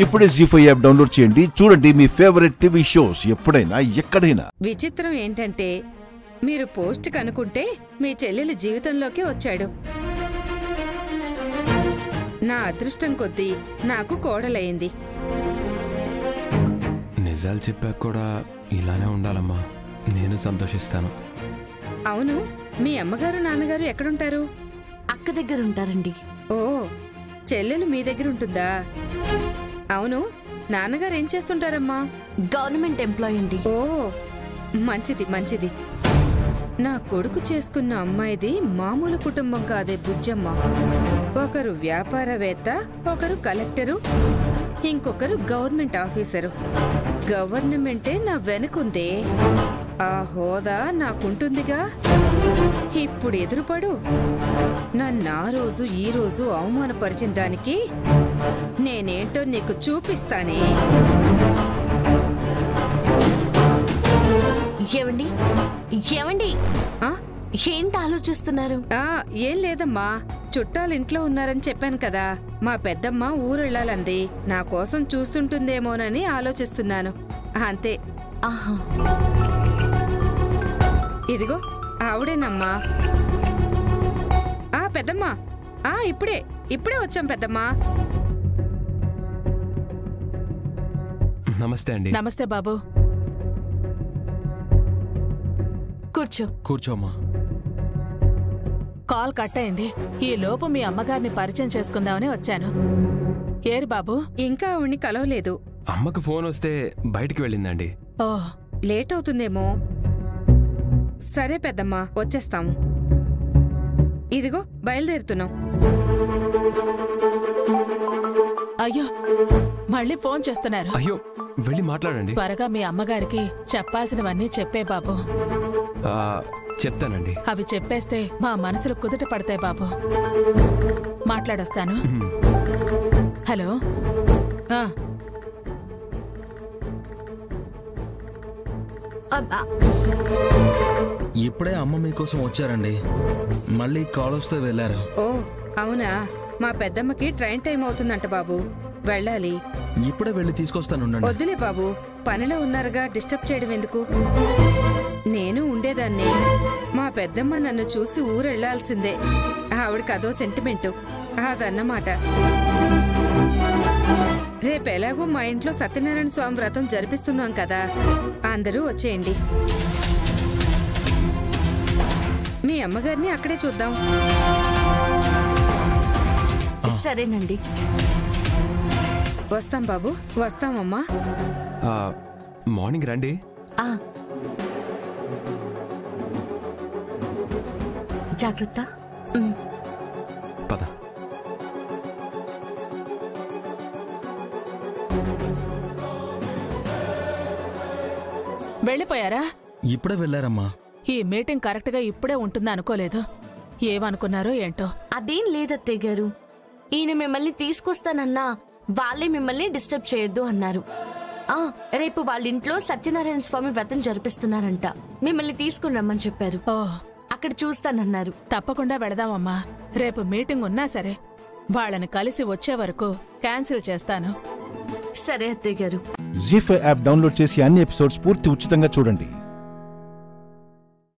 ఇప్పుడే జీ5 app download చేయండి. చూడండి మీ ఫేవరెట్ టీవీ షోస్ ఎప్పుడైనా ఎక్కడైనా. విచిత్రం ఏంటంటే మీరు పోస్ట్ కనుకుంటే మీ చెల్లెలి జీవితంలోకి వచ్చాడు. నా అదృష్టం కొద్దీ నాకు కోడలయ్యింది. నిజాలు చెప్పాక కూడా ఇలానే ఉండాలమ్మా. నేను సంతోషిస్తాను. అవును, మీ అమ్మగారు నాన్నగారు ఎక్కడుంటారు? అక్క దగ్గర ఉంటారండి. ఓ, చెల్లెలు మీ దగ్గర ఉంటుందా? అవును, నాన్నగారు ఏం చేస్తుంటారమ్మా? గవర్నమెంట్ ఎంప్లాయీ అండి. ఓ, మంచిది మంచిది. నా కొడుకు చేసుకున్న అమ్మాయిది మామూలు కుటుంబం కాదే బుజ్జమ్మ. ఒకరు వ్యాపారవేత్త, ఒకరు కలెక్టరు, ఇంకొకరు గవర్నమెంట్ ఆఫీసరు. గవర్నమెంటే నా వెనుకుందే. ఆ హోదా నాకుంటుందిగా. ఇప్పుడు ఎదురుపడు. నన్నా రోజు ఈ రోజు అవమానపరిచిన దానికి నేనేంటో నీకు చూపిస్తానే. ఏవండి ఏవండి, ఏంటి ఆలోచిస్తున్నారు? ఏం లేదమ్మా, చుట్టాలింట్లో ఉన్నారని చెప్పాను కదా. మా పెద్దమ్మ ఊరెళ్ళాలంది. నా కోసం చూస్తుంటుందేమోనని ఆలోచిస్తున్నాను అంతే. ఆహా, ఇదిగో ఆవిడేనమ్మా. పెద్దమ్మా, ఇప్పుడే వచ్చాం పెద్దమ్మా. నమస్తే అండి. నమస్తే బాబు. కూర్చోమ్మా. కాల్ కట్ అయింది. ఈ లోపు మీ అమ్మగారిని పరిచయం చేసుకుందామని వచ్చాను. ఏరి బాబు? ఇంకా ఆవిడ్ని కలవలేదు. అమ్మకు ఫోన్ వస్తే బయటికి వెళ్ళిందండి. ఓ, లేట్ అవుతుందేమో. సరే పెద్దమ్మా, వచ్చేస్తాము. ఇదిగో బయలుదేరుతున్నాం. అయ్యో, మళ్ళీ ఫోన్ చేస్తున్నారు. అయ్యో, వెళ్ళి మాట్లాడండి. త్వరగా మీ అమ్మగారికి చెప్పాల్సినవన్నీ చెప్పే బాబు. చెప్తానండి. అవి చెప్పేస్తే మా మనసులు కుదుట పడతాయి బాబు. మాట్లాడొస్తాను. హలో. ఇప్పుడే అమ్మ మీకోసం వచ్చారండి. మళ్ళీ కాల్ వస్తే వెళ్ళారు. ఓ అవునా, మా పెద్దమ్మకి ట్రైన్ టైం అవుతుందంట బాబు, వెళ్ళాలి. ఇప్పుడే వెళ్ళి తీసుకొస్తాను. వద్దులే బాబు, పనిలో ఉన్నారుగా, డిస్టర్బ్ చేయడం ఎందుకు? నేను ఉండేదాన్ని. మా పెద్దమ్మ నన్ను చూసి ఊరెళ్లాల్సిందే. ఆవిడకి అదో సెంటిమెంటు, అదన్నమాట. రేపెలాగూ మా ఇంట్లో సత్యనారాయణ స్వామి వ్రతం జరిపిస్తున్నాం కదా, అందరూ వచ్చేయండి. మీ అమ్మగారిని అక్కడే చూద్దాం. సరేనండి. వస్తాం బాబు, వస్తామమ్మా. మార్నింగ్ రండి. జాగ్రత్త. పద. వెళ్ళిపోయారా? ఇప్పుడే వెళ్ళారమ్మా. ఈ మీటింగ్ కరెక్ట్ గా ఇప్పుడే ఉంటుంది అనుకోలేదు. ఏమనుకున్నారో ఏంటో. అదేం లేదత్తయ్య గారు, ఈయన మిమ్మల్ని తీసుకొస్తానన్నా వాళ్ళే మిమ్మల్ని డిస్టర్బ్ చేయొద్దు అన్నారు. రేపు వాళ్ళింట్లో సత్యనారాయణ స్వామి వ్రతం జరిపిస్తున్నారంట. మిమ్మల్ని తీసుకుని రమ్మని చెప్పారు. ఓ, అక్కడ చూస్తానన్నారు. తప్పకుండా వెళదామమ్మా. రేపు మీటింగ్ ఉన్నా సరే వాళ్ళని కలిసి వచ్చే వరకు క్యాన్సిల్ చేస్తాను. సరే అత్తయ్య గారు. జీ5 యాప్ డౌన్లోడ్ చేసి అన్ని ఎపిసోడ్స్ పూర్తి ఉచితంగా చూడండి.